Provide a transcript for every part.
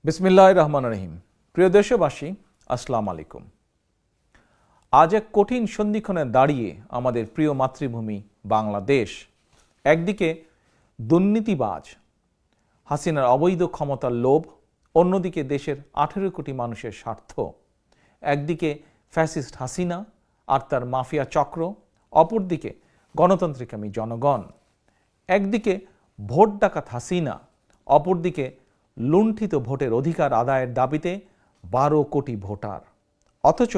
বিসমিল্লাহির রহমানির রহিম। প্রিয় দেশবাসী, আসসালামু আলাইকুম। আজ এক কঠিন সন্ধিক্ষণে দাঁড়িয়ে আমাদের প্রিয় মাতৃভূমি বাংলাদেশ একদিকে দুর্নীতিবাজ হাসিনার অবৈধ ক্ষমতার লোভ, অন্যদিকে দেশের 18 কোটি মানুষের স্বার্থ। একদিকে ফ্যাসিস্ট হাসিনা আর তার মাফিয়া চক্র, অপরদিকে গণতন্ত্রকামী জনগণ। একদিকে ভোট ডাকাত হাসিনা, অপরদিকে লুণ্ঠিত ভোটের অধিকার আদায়ের দাবিতে 12 কোটি ভোটার। অথচ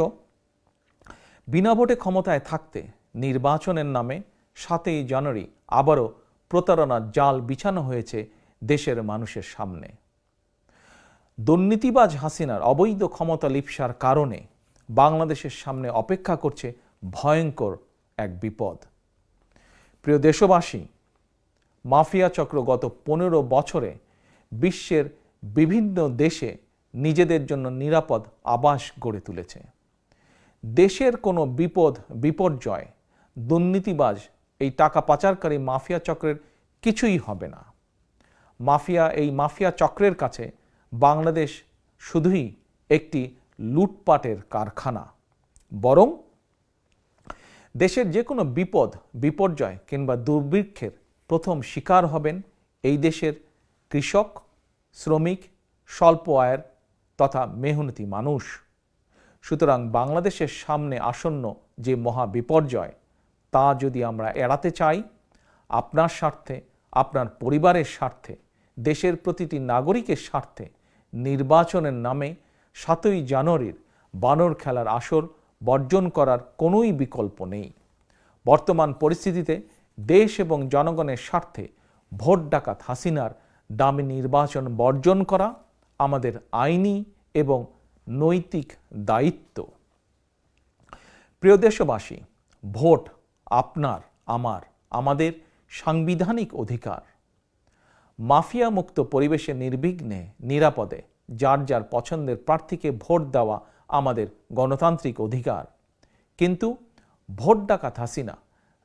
বিনা ভোটে ক্ষমতায় থাকতে নির্বাচনের নামে 7ই জানুয়ারি আবারও প্রতারণার জাল বিছানো হয়েছে দেশের মানুষের সামনে। দুর্নীতিবাজ হাসিনার অবৈধ ক্ষমতা লিপ্সার কারণে বাংলাদেশের সামনে অপেক্ষা করছে ভয়ঙ্কর এক বিপদ। প্রিয় দেশবাসী, মাফিয়া চক্র গত 15 বছরে বিশ্বের বিভিন্ন দেশে নিজেদের জন্য নিরাপদ আবাস গড়ে তুলেছে। দেশের কোনো বিপর্যয় দুর্নীতিবাজ এই টাকা পাচারকারী মাফিয়া চক্রের কিছুই হবে না। মাফিয়া চক্রের কাছে বাংলাদেশ শুধুই একটি লুটপাটের কারখানা। বরং দেশের যে কোনো বিপর্যয় কিংবা দুর্ভিক্ষের প্রথম শিকার হবেন এই দেশের কৃষক, শ্রমিক, স্বল্প আয়ের তথা মেহনতি মানুষ। সুতরাং বাংলাদেশের সামনে আসন্ন যে মহা বিপর্যয়, তা যদি আমরা এড়াতে চাই, আপনার স্বার্থে, আপনার পরিবারের স্বার্থে, দেশের প্রতিটি নাগরিকের স্বার্থে নির্বাচনের নামে 7ই জানুয়ারির বানর খেলার আসর বর্জন করার কোনোই বিকল্প নেই। বর্তমান পরিস্থিতিতে দেশ এবং জনগণের স্বার্থে ভোট ডাকাত হাসিনার দামি নির্বাচন বর্জন করা আমাদের আইনি এবং নৈতিক দায়িত্ব। প্রিয় দেশবাসী, ভোট আপনার, আমাদের সাংবিধানিক অধিকার। মাফিয়া মুক্ত পরিবেশে নির্বিঘ্নে নিরাপদে যার যার পছন্দের প্রার্থীকে ভোট দেওয়া আমাদের গণতান্ত্রিক অধিকার। কিন্তু ভোট ডাকাত হাসিনা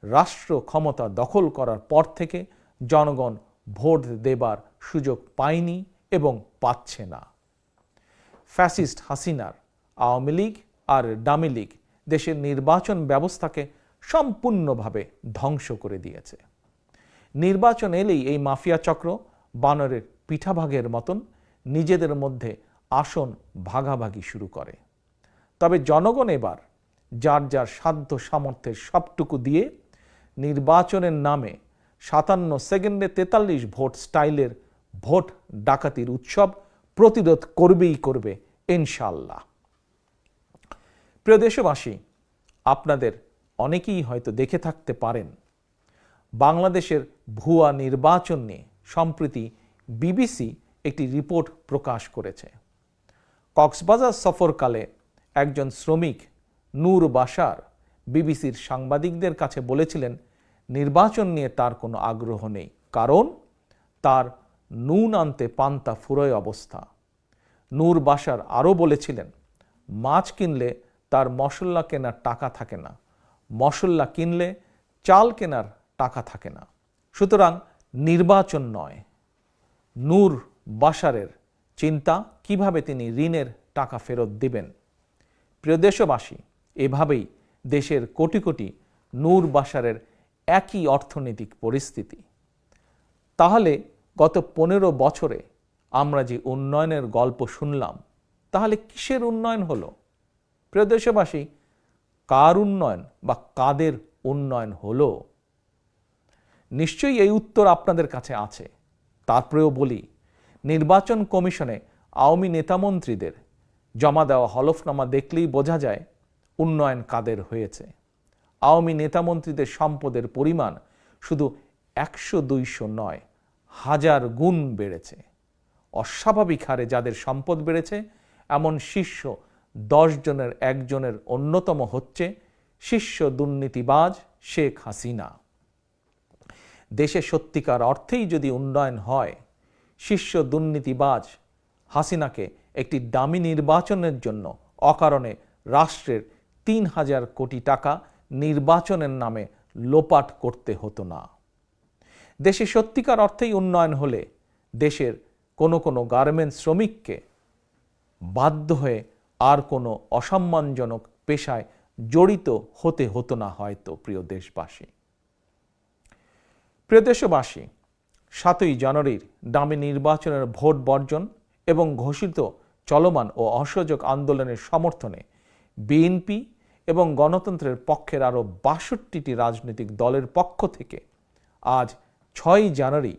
রাষ্ট্র ক্ষমতা দখল করার পর থেকে জনগণ ভোট দেবার সুযোগ পায়নি এবং পাচ্ছে না। ফ্যাসিস্ট হাসিনার আওয়ামী লীগ আর ডামি লীগ দেশের নির্বাচন ব্যবস্থাকে সম্পূর্ণভাবে ধ্বংস করে দিয়েছে। নির্বাচন এলেই এই মাফিয়া চক্র বানরের পিঠাভাগের মতন নিজেদের মধ্যে আসন ভাগাভাগি শুরু করে। তবে জনগণ এবার যার যার সাধ্য সামর্থ্যের সবটুকু দিয়ে নির্বাচনের নামে 57 সেকেন্ডে 43 ভোট স্টাইলের ভোট ডাকাতির উৎসব প্রতিরোধ করবে ইনশাআল্লাহ। প্রিয় দেশবাসী, আপনাদের অনেকেই হয়তো দেখে থাকতে পারেন বাংলাদেশের ভুয়া নির্বাচন নিয়ে সম্প্রতি বিবিসি একটি রিপোর্ট প্রকাশ করেছে। কক্সবাজার সফরকালে একজন শ্রমিক নূর বাশার বিবিসির সাংবাদিকদের কাছে বলেছিলেন নির্বাচন নিয়ে তার কোনো আগ্রহ নেই, কারণ তার নুন আনতে পান্তা ফুরোয় অবস্থা। নূর বাশার আরও বলেছিলেন মাছ কিনলে তার মশলা কেনার টাকা থাকে না, মশলা কিনলে চাল কেনার টাকা থাকে না। সুতরাং নির্বাচন নয়, নূর বাশারের চিন্তা কিভাবে তিনি ঋণের টাকা ফেরত দিবেন। প্রিয় দেশবাসী, এভাবেই দেশের কোটি কোটি নূর বাশারের একই অর্থনৈতিক পরিস্থিতি। তাহলে গত 15 বছরে আমরা যে উন্নয়নের গল্প শুনলাম, তাহলে কিসের উন্নয়ন হলো? প্রিয় দেশবাসী, কার উন্নয়ন বা কাদের উন্নয়ন হলো? নিশ্চয়ই এই উত্তর আপনাদের কাছে আছে। তারপরেও বলি, নির্বাচন কমিশনে আওয়ামী নেতামন্ত্রীদের জমা দেওয়া হলফনামা দেখলেই বোঝা যায় উন্নয়ন কাদের হয়েছে। আওয়ামী নেতামন্ত্রীদের সম্পদের পরিমাণ শুধু 100-200 নয়, 1000 গুণ বেড়েছে। অস্বাভাবিক হারে যাদের সম্পদ বেড়েছে এমন শীর্ষ 10 জনের একজনের অন্যতম হচ্ছে শীর্ষ দুর্নীতিবাজ শেখ হাসিনা। দেশে সত্যিকার অর্থেই যদি উন্নয়ন হয়, শীর্ষ দুর্নীতিবাজ হাসিনাকে একটি দামি নির্বাচনের জন্য অকারণে রাষ্ট্রের 3000 কোটি টাকা নির্বাচনের নামে লোপাট করতে হতো না। দেশে সত্যিকার অর্থেই উন্নয়ন হলে দেশের কোনো কোনো গার্মেন্টস শ্রমিককে বাধ্য হয়ে আর কোনো অসম্মানজনক পেশায় জড়িত হতে হতো না হয়তো। প্রিয় দেশবাসী, 7ই জানুয়ারির ডামি নির্বাচনের ভোট বর্জন এবং ঘোষিত চলমান ও অসহযোগ আন্দোলনের সমর্থনে বিএনপি এবং গণতন্ত্রের পক্ষের আরও ৬২টি রাজনৈতিক দলের পক্ষ থেকে আজ 6ই জানুয়ারি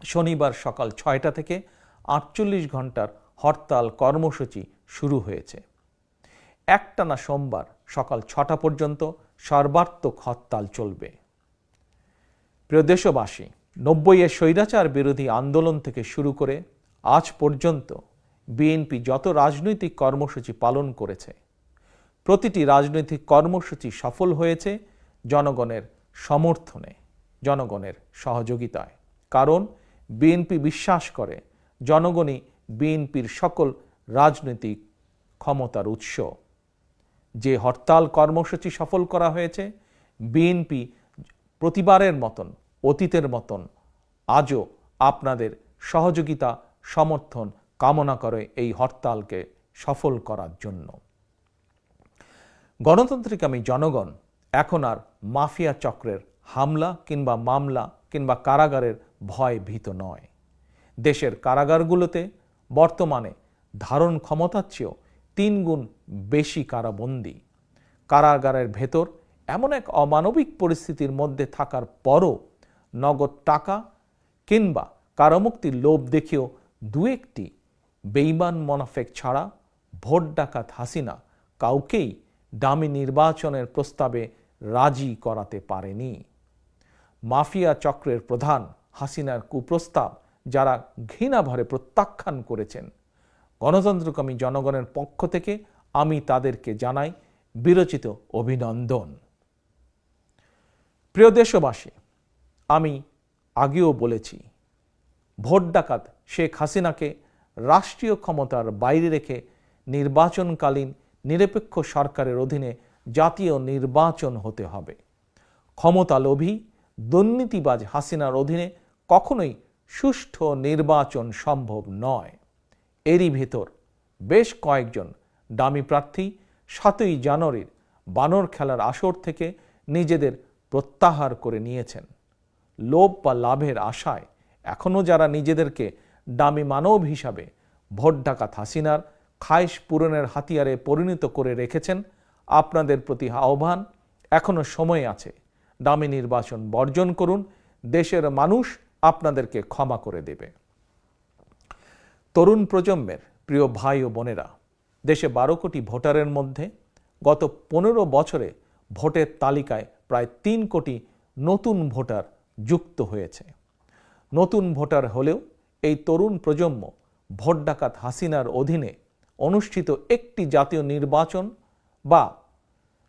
শনিবার সকাল 6টা থেকে 48 ঘন্টার হরতাল কর্মসূচি শুরু হয়েছে। একটানা সোমবার সকাল 6টা পর্যন্ত সর্বাত্মক হরতাল চলবে। প্রিয় দেশবাসী, 90-এর স্বৈরাচার বিরোধী আন্দোলন থেকে শুরু করে আজ পর্যন্ত বিএনপি যত রাজনৈতিক কর্মসূচি পালন করেছে, প্রতিটি রাজনৈতিক কর্মসূচি সফল হয়েছে জনগণের সমর্থনে, জনগণের সহযোগিতায়। কারণ বিএনপি বিশ্বাস করে জনগণই বিএনপির সকল রাজনৈতিক ক্ষমতার উৎস। যে হরতাল কর্মসূচি সফল করা হয়েছে, বিএনপি প্রতিবারের মতন, অতীতের মতন আজও আপনাদের সহযোগিতা সমর্থন কামনা করে এই হরতালকে সফল করার জন্য। গণতান্ত্রিকামী জনগণ এখন আর মাফিয়া চক্রের হামলা কিংবা মামলা কিংবা কারাগারের ভয় ভীত নয়। দেশের কারাগারগুলোতে বর্তমানে ধারণ ক্ষমতার চেয়েও 3 গুণ বেশি কারাবন্দী। কারাগারের ভেতর এমন এক অমানবিক পরিস্থিতির মধ্যে থাকার পরও নগদ টাকা কিংবা কারামুক্তির লোভ দেখেও 2-1টি বেঈমান মোনাফেক ছাড়া ভোট ডাকাত হাসিনা কাউকেই ডামি নির্বাচনের প্রস্তাবে রাজি করাতে পারেনি। মাফিয়া চক্রের প্রধান হাসিনার কুপ্রস্তাব যারা ঘৃণাভরে প্রত্যাখ্যান করেছেন, গণতন্ত্রকামী জনগণের পক্ষ থেকে আমি তাদেরকে জানাই বিরচিত অভিনন্দন। প্রিয় দেশবাসী, আমি আগেও বলেছি, ভোট ডাকাত শেখ হাসিনাকে রাষ্ট্রীয় ক্ষমতার বাইরে রেখে নির্বাচনকালীন নিরপেক্ষ সরকারের অধীনে জাতীয় নির্বাচন হতে হবে। ক্ষমতালোভী দুর্নীতিবাজ হাসিনার অধীনে কখনোই সুষ্ঠু নির্বাচন সম্ভব নয়। এরই ভেতর বেশ কয়েকজন ডামি প্রার্থী 7ই জানুয়ারির বানর খেলার আসর থেকে নিজেদের প্রত্যাহার করে নিয়েছেন। লোভ বা লাভের আশায় এখনও যারা নিজেদেরকে ডামি মানব হিসাবে ভোট ডাকাত হাসিনার খায়েশ পূরণের হাতিয়ারে পরিণত করে রেখেছেন, আপনাদের প্রতি আহ্বান, এখনও সময় আছে। ডামি নির্বাচন বর্জন করুন, দেশের মানুষ আপনাদেরকে ক্ষমা করে দেবে। তরুণ প্রজন্মের প্রিয় ভাই ও বোনেরা, দেশে 12 কোটি ভোটারের মধ্যে গত 15 বছরে ভোটের তালিকায় প্রায় 3 কোটি নতুন ভোটার যুক্ত হয়েছে। নতুন ভোটার হলেও এই তরুণ প্রজন্ম ভোট ডাকাত হাসিনার অধীনে অনুষ্ঠিত একটি জাতীয় নির্বাচন বা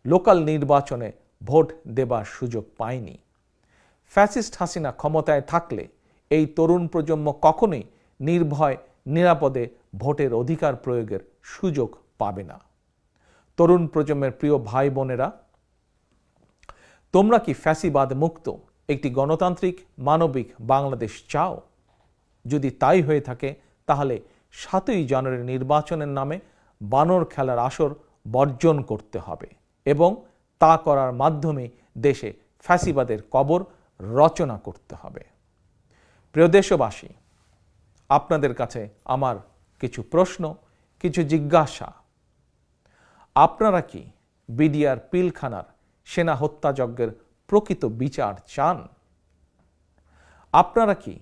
লোকাল নির্বাচনে ভোট দেবার সুযোগ পায়নি। ফ্যাসিস্ট হাসিনা ক্ষমতায় থাকলে এই তরুণ প্রজন্ম কখনোই নির্ভয় নিরাপদে ভোটের অধিকার প্রয়োগের সুযোগ পাবে না। তরুণ প্রজন্মের প্রিয় ভাই বোনেরা, তোমরা কি ফ্যাসিবাদ মুক্ত একটি গণতান্ত্রিক মানবিক বাংলাদেশ চাও? যদি তাই হয়ে থাকে তাহলে 7ই জানুয়ারির নির্বাচনের নামে বানর খেলার আসর বর্জন করতে হবে এবং তা করার মাধ্যমে দেশে ফ্যাসিবাদের কবর রচনা করতে হবে। প্রিয় দেশবাসী, আপনাদের কাছে আমার কিছু প্রশ্ন, কিছু জিজ্ঞাসা। আপনারা কি বিডিআর পিলখানার সেনা হত্যাযজ্ঞের প্রকৃত বিচার চান? আপনারা কি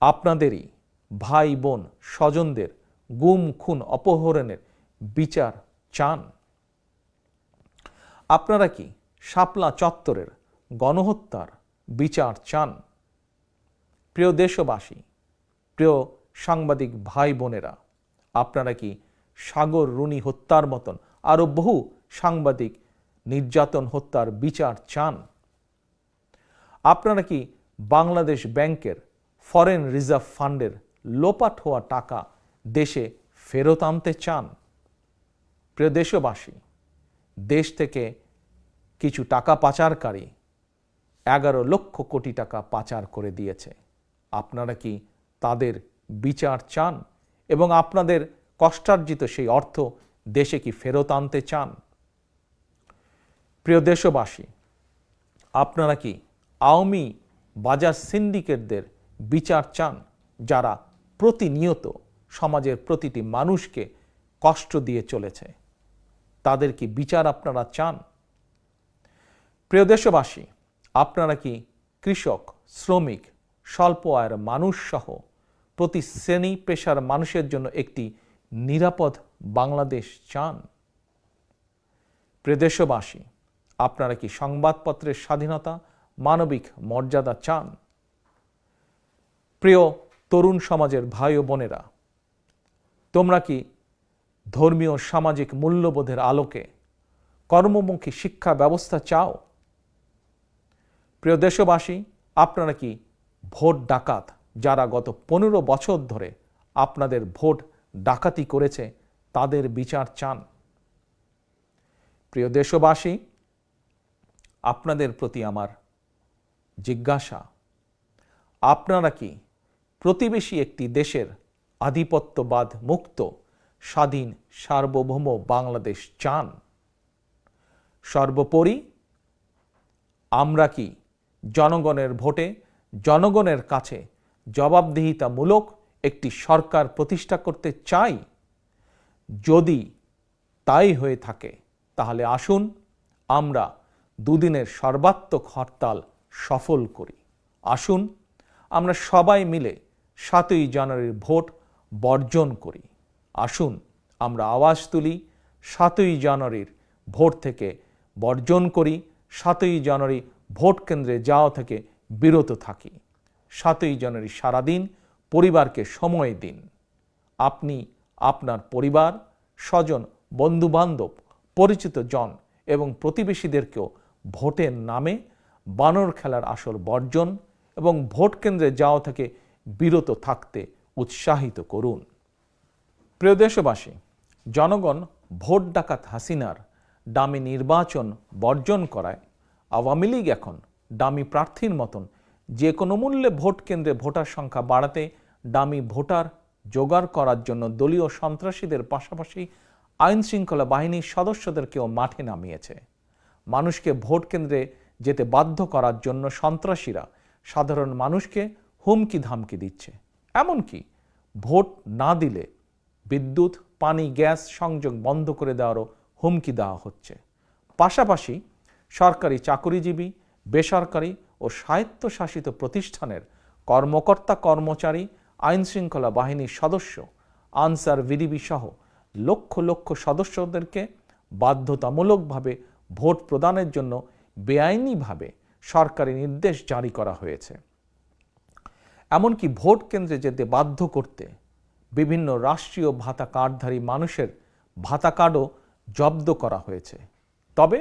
আপনাদেরই ভাই বোন স্বজনদের গুম খুন অপহরণের বিচার চান? আপনারা কি শাপলা চত্বরের গণহত্যার বিচার চান? প্রিয় দেশবাসী, প্রিয় সাংবাদিক ভাই বোনেরা, আপনারা কি সাগর রুনি হত্যার মতন আরও বহু সাংবাদিক নির্যাতন হত্যার বিচার চান? আপনারা কি বাংলাদেশ ব্যাংকের ফরেন রিজার্ভ ফান্ডের লোপাট হওয়া টাকা দেশে ফেরত আনতে চান? প্রিয় দেশবাসী, দেশ থেকে কিছু টাকা পাচারকারী 11 লক্ষ কোটি টাকা পাচার করে দিয়েছে। আপনারা কি তাদের বিচার চান এবং আপনাদের কষ্টার্জিত সেই অর্থ দেশে কি ফেরত আনতে চান? প্রিয় দেশবাসী, আপনারা কি আওয়ামী বাজার সিন্ডিকেটদের বিচার চান, যারা প্রতিনিয়ত সমাজের প্রতিটি মানুষকে কষ্ট দিয়ে চলেছে? তাদের কি বিচার আপনারা চান? প্রিয় দেশবাসী, আপনারা কি কৃষক, শ্রমিক, স্বল্প আয়ের মানুষ সহ প্রতি শ্রেণী পেশার মানুষের জন্য একটি নিরাপদ বাংলাদেশ চান? প্রিয় দেশবাসী, আপনারা কি সংবাদপত্রের স্বাধীনতা, মানবিক মর্যাদা চান? প্রিয় তরুণ সমাজের ভাই ও বোনেরা, তোমরা কি ধর্মীয় সামাজিক মূল্যবোধের আলোকে কর্মমুখী শিক্ষা ব্যবস্থা চাও? প্রিয় দেশবাসী, আপনারা কি ভোট ডাকাত যারা গত 15 বছর ধরে আপনাদের ভোট ডাকাতি করেছে তাদের বিচার চান? প্রিয় দেশবাসী, আপনাদের প্রতি আমার জিজ্ঞাসা, আপনারা কি প্রতিবেশী একটি দেশের আধিপত্যবাদ মুক্ত, স্বাধীন, সার্বভৌম বাংলাদেশ চান? সর্বোপরি, আমরা কি জনগণের ভোটে জনগণের কাছে জবাবদিহিতামূলক একটি সরকার প্রতিষ্ঠা করতে চাই? যদি তাই হয়ে থাকে, তাহলে আসুন আমরা দুদিনের সর্বাত্মক হরতাল সফল করি। আসুন আমরা সবাই মিলে 7ই জানুয়ারির ভোট বর্জন করি। আসুন আমরা আওয়াজ তুলি, 7ই জানুয়ারির ভোট থেকে বর্জন করি, 7ই জানুয়ারি ভোট কেন্দ্রে যাওয়া থেকে বিরত থাকি। 7ই জানুয়ারি সারাদিন পরিবারকে সময় দিন। আপনি আপনার পরিবার, স্বজন, বন্ধুবান্ধব, পরিচিত জন এবং প্রতিবেশীদেরকেও ভোটের নামে বানর খেলার আসর বর্জন এবং ভোট কেন্দ্রে যাওয়া থেকে বিরত থাকতে উৎসাহিত করুন। প্রিয় দেশবাসী, জনগণ ভোট ডাকাত হাসিনার ডামি নির্বাচন বর্জন করায় আওয়ামী লীগ এখন ডামি প্রার্থীর মতন যে কোনো মূল্যে ভোট কেন্দ্রে ভোটার সংখ্যা বাড়াতে ডামি ভোটার জোগাড় করার জন্য দলীয় সন্ত্রাসীদের পাশাপাশি আইন শৃঙ্খলা বাহিনীর সদস্যদেরকেও মাঠে নামিয়েছে। মানুষকে ভোট কেন্দ্রে যেতে বাধ্য করার জন্য সন্ত্রাসীরা সাধারণ মানুষকে হুমকি ধামকি দিচ্ছে। এমনকি ভোট না দিলে বিদ্যুৎ, পানি, গ্যাস সংযোগ বন্ধ করে দেওয়ারও হুমকি দেওয়া হচ্ছে। পাশাপাশি সরকারি চাকরিজীবী, বেসরকারি ও স্বায়ত্তশাসিত প্রতিষ্ঠানের কর্মকর্তা, কর্মচারী, আইন শৃঙ্খলা বাহিনীর সদস্য, আনসার, ভিডিবি সহ লক্ষ লক্ষ সদস্যদেরকে বাধ্যতামূলকভাবে ভোট প্রদানের জন্য বেআইনিভাবে সরকারি নির্দেশ জারি করা হয়েছে। এমনকি ভোট কেন্দ্রে যেতে বাধ্য করতে বিভিন্ন রাষ্ট্রীয় ভাতা কার্ডধারী মানুষের ভাতা কার্ডও জব্দ করা হয়েছে। তবে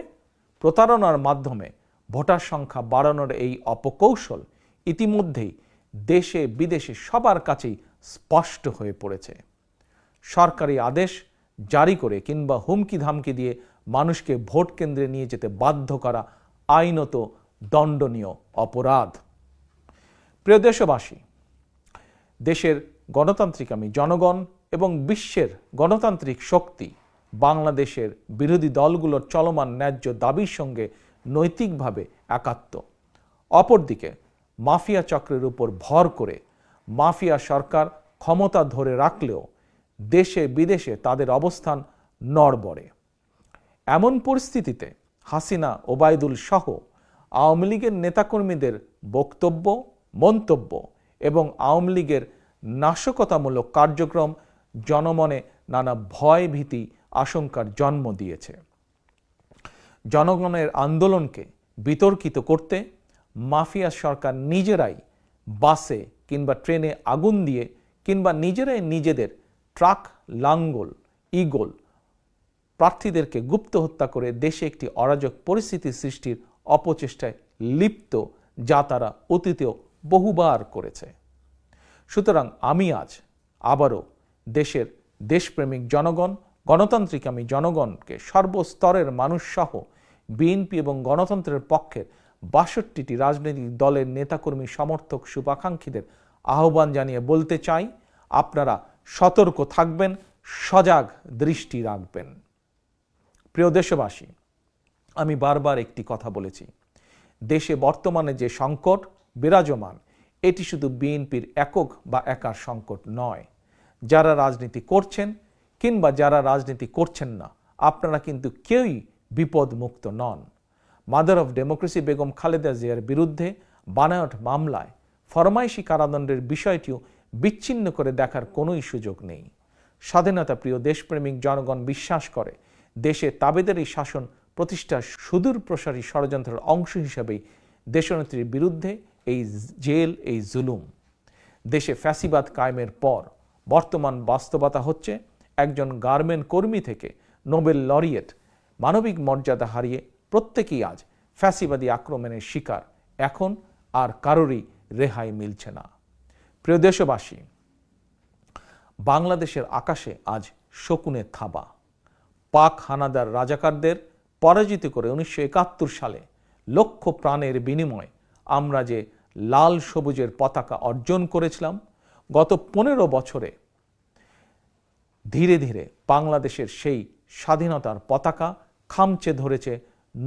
প্রতারণার মাধ্যমে ভোটার সংখ্যা বাড়ানোর এই অপকৌশল ইতিমধ্যেই দেশে বিদেশে সবার কাছেই স্পষ্ট হয়ে পড়েছে। সরকারি আদেশ জারি করে কিংবা হুমকি ধামকি দিয়ে মানুষকে ভোট কেন্দ্রে নিয়ে যেতে বাধ্য করা আইনত দণ্ডনীয় অপরাধ। প্রিয় দেশবাসী, দেশের গণতান্ত্রিকামী জনগণ এবং বিশ্বের গণতান্ত্রিক শক্তি বাংলাদেশের বিরোধী দলগুলোর চলমান ন্যায্য দাবির সঙ্গে নৈতিকভাবে একাত্ম। অপরদিকে মাফিয়া চক্রের উপর ভর করে মাফিয়া সরকার ক্ষমতা ধরে রাখলেও দেশে বিদেশে তাদের অবস্থান নড়বড়ে। এমন পরিস্থিতিতে হাসিনা, ওবায়দুল সহ আওয়ামী লীগের নেতাকর্মীদের বক্তব্য, মন্তব্য এবং আওয়ামী লীগের নাশকতামূলক কার্যক্রম জনমনে নানা ভয়, ভীতি, আশঙ্কার জন্ম দিয়েছে। জনগণের আন্দোলনকে বিতর্কিত করতে মাফিয়া সরকার নিজেরাই বাসে কিংবা ট্রেনে আগুন দিয়ে কিংবা নিজেরাই নিজেদের ট্রাক, লাঙ্গল, ঈগল প্রার্থীদেরকে গুপ্ত হত্যা করে দেশে একটি অরাজক পরিস্থিতি সৃষ্টির অপচেষ্টায় লিপ্ত, যা তারা অতীতেও বহুবার করেছে। সুতরাং আমি আজ আবারও দেশের দেশপ্রেমিক জনগণ, গণতান্ত্রিকামী জনগণকে সর্বস্তরের মানুষ সহ বিএনপি এবং গণতন্ত্রের পক্ষের ৬২টি রাজনৈতিক দলের নেতাকর্মী, সমর্থক, শুভাকাঙ্ক্ষীদের আহ্বান জানিয়ে বলতে চাই, আপনারা সতর্ক থাকবেন, সজাগ দৃষ্টি রাখবেন। প্রিয় দেশবাসী, আমি বারবার একটি কথা বলেছি, দেশে বর্তমানে যে সংকট বিরাজমান এটি শুধু বিএনপির একক বা একার সংকট নয়। যারা রাজনীতি করছেন কিংবা যারা রাজনীতি করছেন না, আপনারা কিন্তু কেউই বিপদমুক্ত নন। Mother of democracy Begum Khaleda জিয়ার বিরুদ্ধে বানায়ট মামলায় ফরমাইশি কারাদণ্ডের বিষয়টিও বিচ্ছিন্ন করে দেখার কোনোই সুযোগ নেই। স্বাধীনতা প্রিয় দেশপ্রেমিক জনগণ বিশ্বাস করে দেশে তাবেদারি শাসন প্রতিষ্ঠার সুদূর প্রসারী ষড়যন্ত্রের অংশ হিসেবেই দেশনেত্রীর বিরুদ্ধে এই জেল, এই জুলুম। দেশে ফ্যাসিবাদ কায়েমের পর বর্তমান বাস্তবতা হচ্ছে একজন গার্মেন্ট কর্মী থেকে নোবেল লরিয়েট মানবিক মর্যাদা হারিয়ে প্রত্যেকেই আজ ফ্যাসিবাদী আক্রমণের শিকার। এখন আর কারোরই রেহাই মিলছে না। প্রিয় দেশবাসী, বাংলাদেশের আকাশে আজ শকুনের থাবা। পাক হানাদার রাজাকারদের পরাজিত করে 1971 সালে লক্ষ প্রাণের বিনিময়ে আমরা যে লাল সবুজের পতাকা অর্জন করেছিলাম, গত 15 বছরে ধীরে ধীরে বাংলাদেশের সেই স্বাধীনতার পতাকা খামচে ধরেছে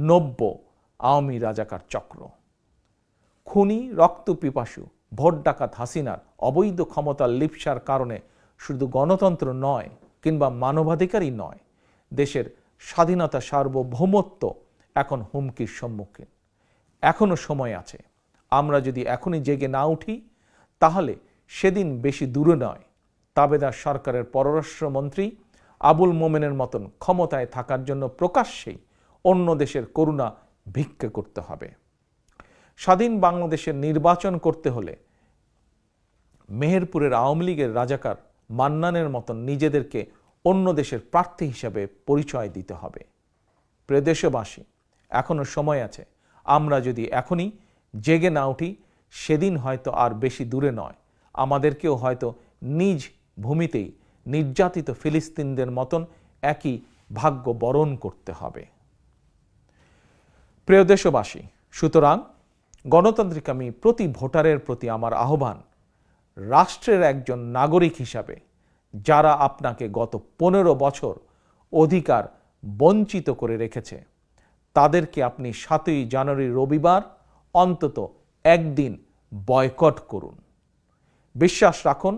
90 আওয়ামী রাজাকার চক্র। খুনি, রক্তপিপাসু, ভোট ডাকাত হাসিনার অবৈধ ক্ষমতার লিপ্সার কারণে শুধু গণতন্ত্র নয় কিংবা মানবাধিকারই নয়, দেশের স্বাধীনতা সার্বভৌমত্ব এখন হুমকির সম্মুখীন। এখনো সময় আছে। আমরা যদি এখনই জেগে না উঠি তাহলে সেদিন বেশি দূরে নয়, তাবেদার সরকারের পররাষ্ট্রমন্ত্রী আবুল মোমেনের মতন ক্ষমতায় থাকার জন্য প্রকাশ্যেই অন্য দেশের করুণা ভিক্ষা করতে হবে। স্বাধীন বাংলাদেশের নির্বাচন করতে হলে মেহেরপুরের আওয়ামী লীগের রাজাকার মান্নানের মতন নিজেদেরকে অন্য দেশের প্রার্থী হিসাবে পরিচয় দিতে হবে। প্রিয় দেশবাসী, এখনো সময় আছে। আমরা যদি এখনই জেগে না উঠি সেদিন হয়তো আর বেশি দূরে নয়, আমাদেরকেও হয়তো নিজ ভূমিতেই নির্যাতিত ফিলিস্তিনদের মতন একই ভাগ্য বরণ করতে হবে। প্রিয় দেশবাসী, সুতরাং গণতান্ত্রিক আমি প্রতি ভোটারের প্রতি আমার আহ্বান, রাষ্ট্রের একজন নাগরিক হিসাবে যারা আপনাকে গত 15 বছর অধিকার বঞ্চিত করে রেখেছে, তাদেরকে আপনি 7ই জানুয়ারি রবিবার অন্তত একদিন বয়কট করুন। বিশ্বাস রাখুন,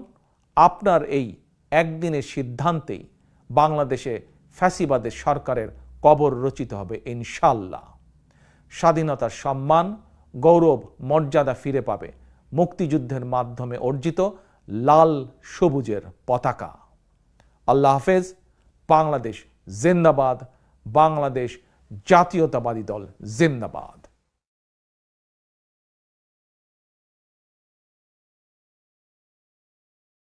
আপনার এই একদিনের সিদ্ধান্তেই বাংলাদেশে ফ্যাসিবাদের সরকারের কবর রচিত হবে ইনশাল্লাহ। স্বাধীনতার সম্মান, গৌরব, মর্যাদা ফিরে পাবে মুক্তিযুদ্ধের মাধ্যমে অর্জিত লাল সবুজের পতাকা। আল্লাহ হাফেজ। বাংলাদেশ জিন্দাবাদ। বাংলাদেশ জাতীয়তাবাদী দল জিন্দাবাদ।